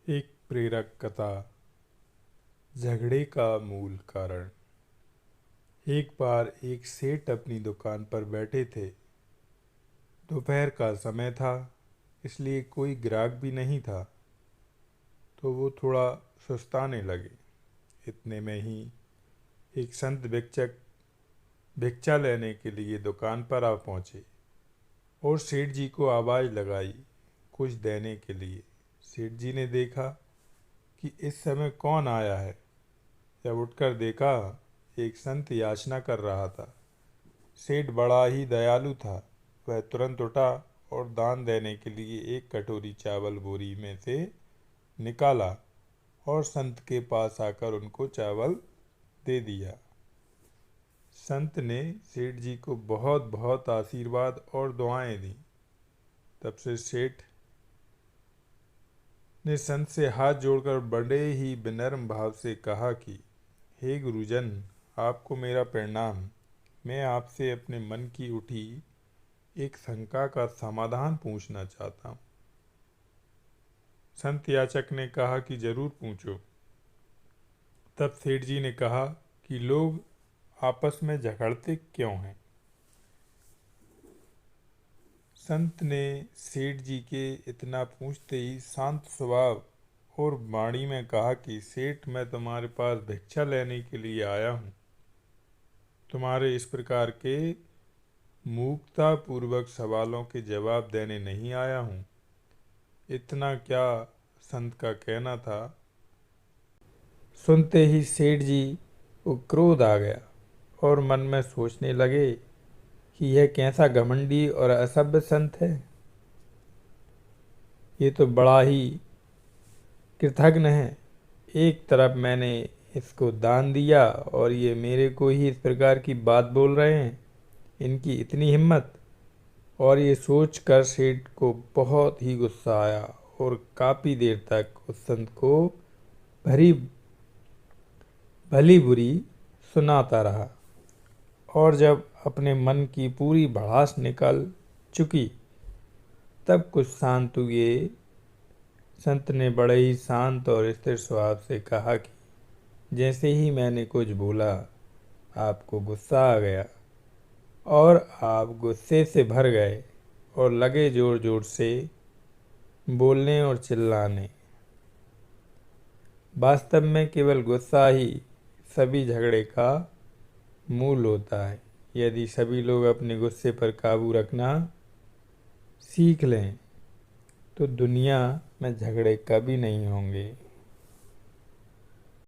एक प्रेरक कथा। झगड़े का मूल कारण। एक बार एक सेठ अपनी दुकान पर बैठे थे। दोपहर का समय था, इसलिए कोई ग्राहक भी नहीं था, तो वो थोड़ा सुस्ताने लगे। इतने में ही एक संत भिक्षक भिक्षा लेने के लिए दुकान पर आ पहुंचे और सेठ जी को आवाज़ लगाई कुछ देने के लिए। सेठ जी ने देखा कि इस समय कौन आया है। जब उठकर देखा, एक संत याचना कर रहा था। सेठ बड़ा ही दयालु था। वह तुरंत उठा और दान देने के लिए एक कटोरी चावल बोरी में से निकाला और संत के पास आकर उनको चावल दे दिया। संत ने सेठ जी को बहुत बहुत आशीर्वाद और दुआएं दी। तब से सेठ ने संत से हाथ जोड़कर बड़े ही विनम्र भाव से कहा कि हे गुरुजन, आपको मेरा प्रणाम। मैं आपसे अपने मन की उठी एक शंका का समाधान पूछना चाहता हूँ। संत याचक ने कहा कि जरूर पूछो। तब सेठ जी ने कहा कि लोग आपस में झगड़ते क्यों हैं। संत ने सेठ जी के इतना पूछते ही शांत स्वभाव और वाणी में कहा कि सेठ, मैं तुम्हारे पास भिक्षा लेने के लिए आया हूँ। तुम्हारे इस प्रकार के मूर्खता पूर्वक सवालों के जवाब देने नहीं आया हूँ। इतना क्या संत का कहना था। सुनते ही सेठ जी को क्रोध आ गया और मन में सोचने लगे कि यह कैसा घमंडी और असभ्य संत है। ये तो बड़ा ही कृतघ्न है। एक तरफ मैंने इसको दान दिया और ये मेरे को ही इस प्रकार की बात बोल रहे हैं। इनकी इतनी हिम्मत। और ये सोचकर सेठ को बहुत ही गुस्सा आया और काफ़ी देर तक उस संत को भरी भली बुरी सुनाता रहा। और जब अपने मन की पूरी भड़ास निकल चुकी, तब कुछ शांत हुए संत ने बड़े ही शांत और स्थिर स्वभाव से कहा कि जैसे ही मैंने कुछ बोला, आपको गुस्सा आ गया और आप गुस्से से भर गए और लगे जोर जोर से बोलने और चिल्लाने। वास्तव में केवल गुस्सा ही सभी झगड़े का मूल होता है। यदि सभी लोग अपने गुस्से पर काबू रखना सीख लें, तो दुनिया में झगड़े कभी नहीं होंगे।